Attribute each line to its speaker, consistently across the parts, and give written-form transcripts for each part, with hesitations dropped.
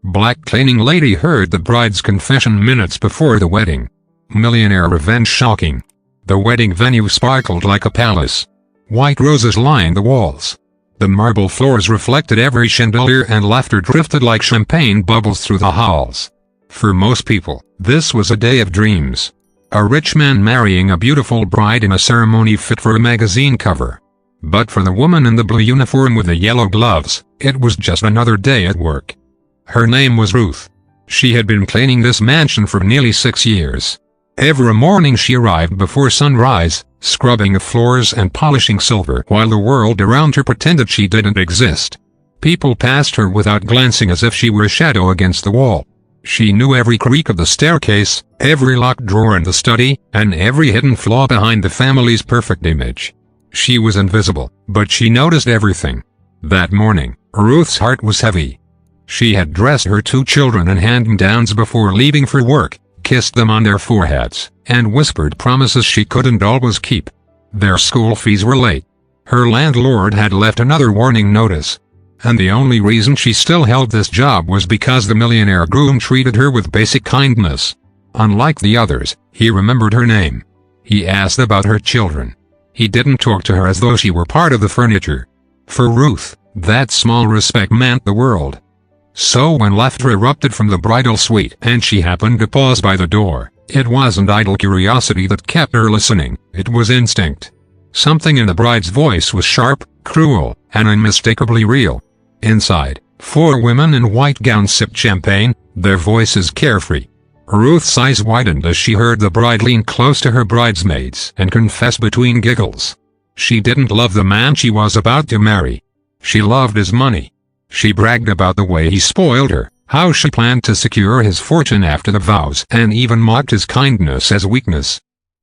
Speaker 1: Black cleaning lady heard the bride's confession minutes before the wedding. Millionaire revenge shocking. The wedding venue sparkled like a palace. White roses lined the walls. The marble floors reflected every chandelier, and laughter drifted like champagne bubbles through the halls. For most people, this was a day of dreams. A rich man marrying a beautiful bride in a ceremony fit for a magazine cover. But for the woman in the blue uniform with the yellow gloves, it was just another day at work. Her name was Ruth. She had been cleaning this mansion for nearly 6 years. Every morning she arrived before sunrise, scrubbing the floors and polishing silver while the world around her pretended she didn't exist. People passed her without glancing, as if she were a shadow against the wall. She knew every creak of the staircase, every locked drawer in the study, and every hidden flaw behind the family's perfect image. She was invisible, but she noticed everything. That morning, Ruth's heart was heavy. She had dressed her 2 children in hand-me-downs before leaving for work, kissed them on their foreheads, and whispered promises she couldn't always keep. Their school fees were late. Her landlord had left another warning notice. And the only reason she still held this job was because the millionaire groom treated her with basic kindness. Unlike the others, he remembered her name. He asked about her children. He didn't talk to her as though she were part of the furniture. For Ruth, that small respect meant the world. So when laughter erupted from the bridal suite and she happened to pause by the door, it wasn't idle curiosity that kept her listening, it was instinct. Something in the bride's voice was sharp, cruel, and unmistakably real. Inside, 4 women in white gowns sipped champagne, their voices carefree. Ruth's eyes widened as she heard the bride lean close to her bridesmaids and confess between giggles. She didn't love the man she was about to marry. She loved his money. She bragged about the way he spoiled her, how she planned to secure his fortune after the vows, and even mocked his kindness as weakness.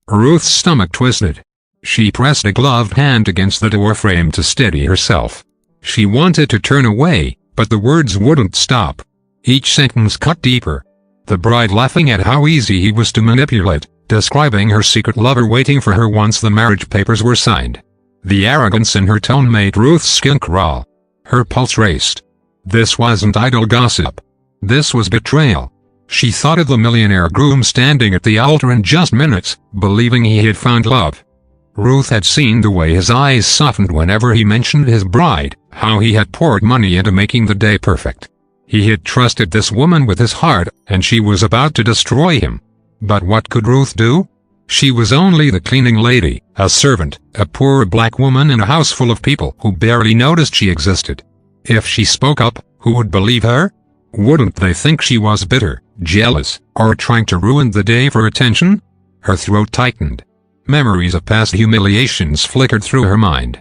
Speaker 1: Ruth's stomach twisted. She pressed a gloved hand against the door frame to steady herself. She wanted to turn away, but the words wouldn't stop. Each sentence cut deeper. The bride laughing at how easy he was to manipulate, describing her secret lover waiting for her once the marriage papers were signed. The arrogance in her tone made Ruth's skin crawl. Her pulse raced. This wasn't idle gossip. This was betrayal. She thought of the millionaire groom standing at the altar in just minutes, believing he had found love. Ruth had seen the way his eyes softened whenever he mentioned his bride, how he had poured money into making the day perfect. He had trusted this woman with his heart, and she was about to destroy him. But what could Ruth do? She was only the cleaning lady, a servant, a poor black woman in a house full of people who barely noticed she existed. If she spoke up, who would believe her? Wouldn't they think she was bitter, jealous, or trying to ruin the day for attention? Her throat tightened. Memories of past humiliations flickered through her mind.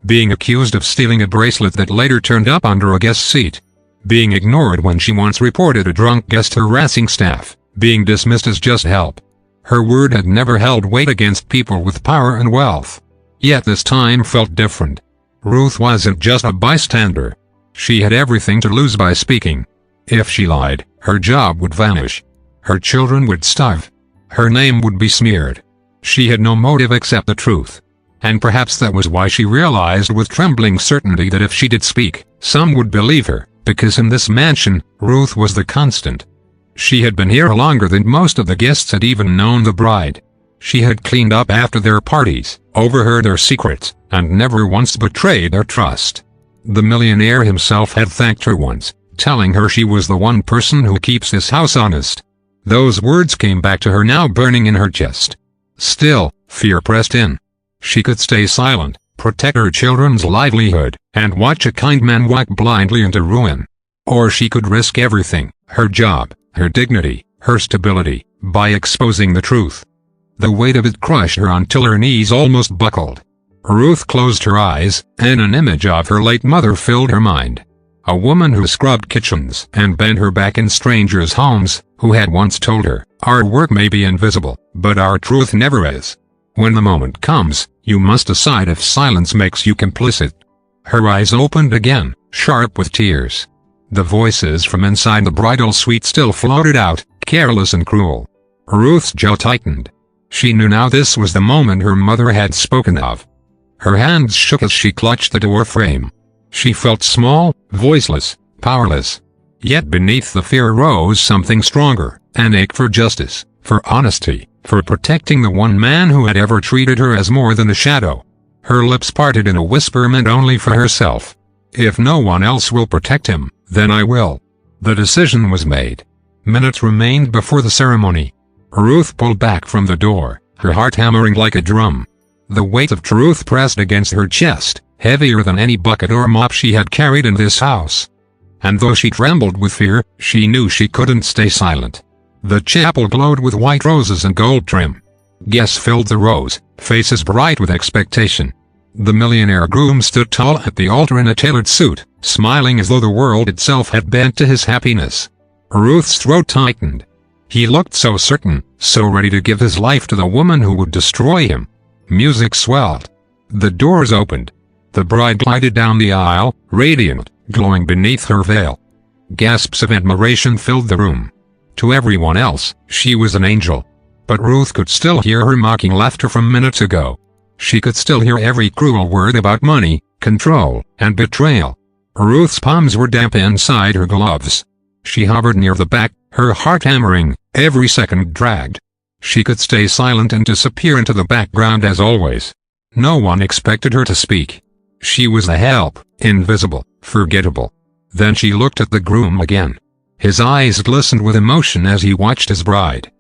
Speaker 1: Being accused of stealing a bracelet that later turned up under a guest seat. Being ignored when she once reported a drunk guest harassing staff. Being dismissed as just help. Her word had never held weight against people with power and wealth. Yet this time felt different. Ruth wasn't just a bystander. She had everything to lose by speaking. If she lied, her job would vanish. Her children would starve. Her name would be smeared. She had no motive except the truth. And perhaps that was why she realized with trembling certainty that if she did speak, some would believe her, because in this mansion, Ruth was the constant. She had been here longer than most of the guests had even known the bride. She had cleaned up after their parties, overheard their secrets, and never once betrayed their trust. The millionaire himself had thanked her once, telling her she was the one person who keeps this house honest. Those words came back to her now, burning in her chest. Still, fear pressed in. She could stay silent, protect her children's livelihood, and watch a kind man walk blindly into ruin. Or she could risk everything, her job, her dignity, her stability, by exposing the truth. The weight of it crushed her until her knees almost buckled. Ruth closed her eyes, and an image of her late mother filled her mind. A woman who scrubbed kitchens and bent her back in strangers' homes, who had once told her, "Our work may be invisible, but our truth never is. When the moment comes, you must decide if silence makes you complicit." Her eyes opened again, sharp with tears. The voices from inside the bridal suite still floated out, careless and cruel. Ruth's jaw tightened. She knew now this was the moment her mother had spoken of. Her hands shook as she clutched the door frame. She felt small, voiceless, powerless. Yet beneath the fear rose something stronger, an ache for justice, for honesty, for protecting the one man who had ever treated her as more than a shadow. Her lips parted in a whisper meant only for herself. If no one else will protect him, then I will. The decision was made. Minutes remained before the ceremony. Ruth pulled back from the door, her heart hammering like a drum. The weight of truth pressed against her chest, heavier than any bucket or mop she had carried in this house. And though she trembled with fear, she knew she couldn't stay silent. The chapel glowed with white roses and gold trim. Guests filled the rows, faces bright with expectation. The millionaire groom stood tall at the altar in a tailored suit, smiling as though the world itself had bent to his happiness. Ruth's throat tightened. He looked so certain, so ready to give his life to the woman who would destroy him. Music swelled. The doors opened. The bride glided down the aisle, radiant, glowing beneath her veil. Gasps of admiration filled the room. To everyone else, she was an angel. But Ruth could still hear her mocking laughter from minutes ago. She could still hear every cruel word about money, control, and betrayal. Ruth's palms were damp inside her gloves. She hovered near the back, her heart hammering, every second dragged. She could stay silent and disappear into the background as always. No one expected her to speak. She was a help, invisible, forgettable. Then she looked at the groom again. His eyes glistened with emotion as he watched his bride.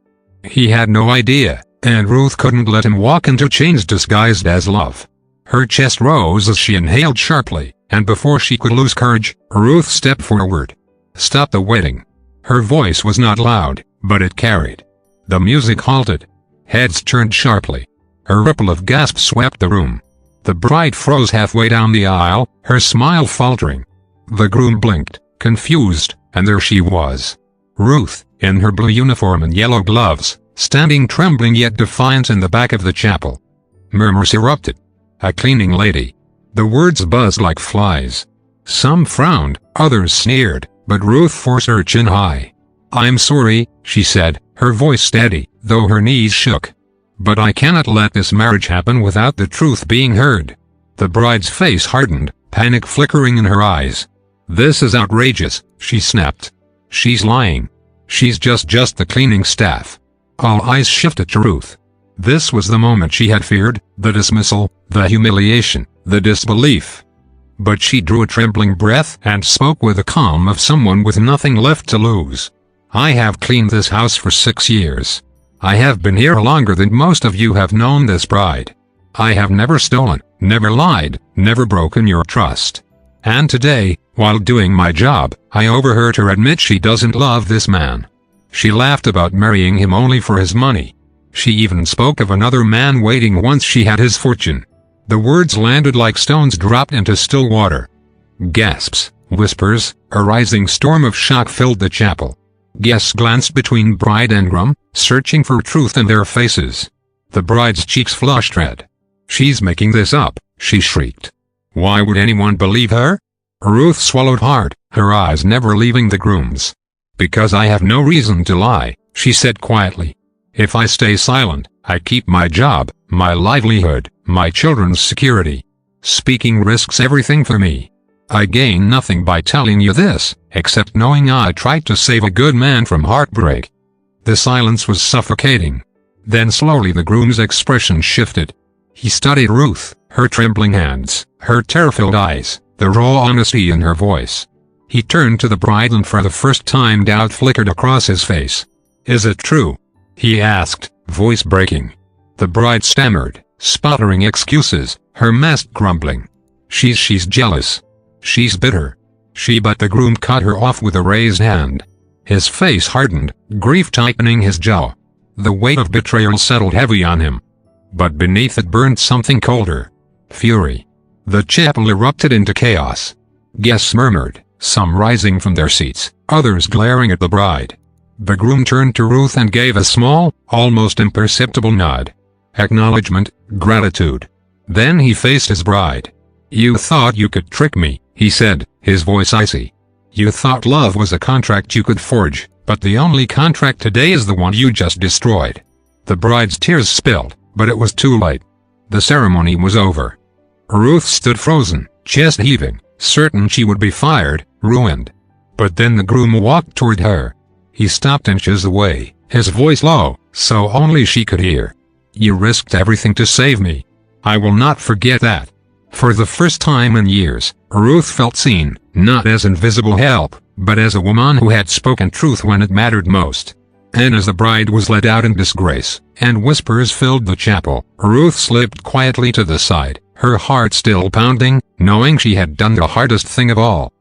Speaker 1: He had no idea, and Ruth couldn't let him walk into chains disguised as love. Her chest rose as she inhaled sharply, and before she could lose courage, Ruth stepped forward. Stop the wedding. Her voice was not loud, but it carried. The music halted. Heads turned sharply. A ripple of gasps swept the room. The bride froze halfway down the aisle, her smile faltering. The groom blinked, confused, and there she was. Ruth, in her blue uniform and yellow gloves, standing trembling yet defiant in the back of the chapel. Murmurs erupted. A cleaning lady. The words buzzed like flies. Some frowned, others sneered, but Ruth forced her chin high. I'm sorry, she said, her voice steady, though her knees shook. But I cannot let this marriage happen without the truth being heard. The bride's face hardened, panic flickering in her eyes. This is outrageous, she snapped. She's lying. She's just the cleaning staff. All eyes shifted to Ruth. This was the moment she had feared, the dismissal, the humiliation, the disbelief. But she drew a trembling breath and spoke with the calm of someone with nothing left to lose. I have cleaned this house for 6 years. I have been here longer than most of you have known this bride. I have never stolen, never lied, never broken your trust. And today, while doing my job, I overheard her admit she doesn't love this man. She laughed about marrying him only for his money. She even spoke of another man waiting once she had his fortune. The words landed like stones dropped into still water. Gasps, whispers, a rising storm of shock filled the chapel. Guests glanced between bride and groom, searching for truth in their faces. The bride's cheeks flushed red. She's making this up, she shrieked. Why would anyone believe her? Ruth swallowed hard, her eyes never leaving the groom's. Because I have no reason to lie, she said quietly. If I stay silent, I keep my job, my livelihood, my children's security. Speaking risks everything for me. I gain nothing by telling you this, except knowing I tried to save a good man from heartbreak. The silence was suffocating. Then slowly the groom's expression shifted. He studied Ruth, her trembling hands, her terror-filled eyes, the raw honesty in her voice. He turned to the bride and for the first time doubt flickered across his face. Is it true? He asked, voice breaking. The bride stammered, sputtering excuses, her mask crumbling. She's jealous. She's bitter. But the groom cut her off with a raised hand. His face hardened, grief tightening his jaw. The weight of betrayal settled heavy on him. But beneath it burned something colder. Fury. The chapel erupted into chaos. Guests murmured, some rising from their seats, others glaring at the bride. The groom turned to Ruth and gave a small, almost imperceptible nod. Acknowledgement, gratitude. Then he faced his bride. You thought you could trick me, he said, his voice icy. You thought love was a contract you could forge, but the only contract today is the one you just destroyed. The bride's tears spilled, but it was too late. The ceremony was over. Ruth stood frozen, chest heaving, certain she would be fired, ruined. But then the groom walked toward her. He stopped inches away, his voice low, so only she could hear. "You risked everything to save me. I will not forget that." For the first time in years, Ruth felt seen, not as invisible help, but as a woman who had spoken truth when it mattered most. And as the bride was led out in disgrace, and whispers filled the chapel, Ruth slipped quietly to the side, her heart still pounding, knowing she had done the hardest thing of all.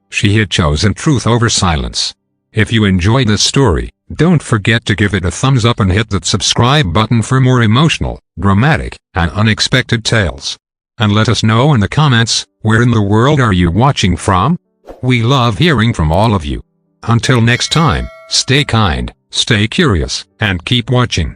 Speaker 1: She had chosen truth over silence. If you enjoyed this story, don't forget to give it a thumbs up and hit that subscribe button for more emotional, dramatic, and unexpected tales. And let us know in the comments, where in the world are you watching from? We love hearing from all of you. Until next time, stay kind, stay curious, and keep watching.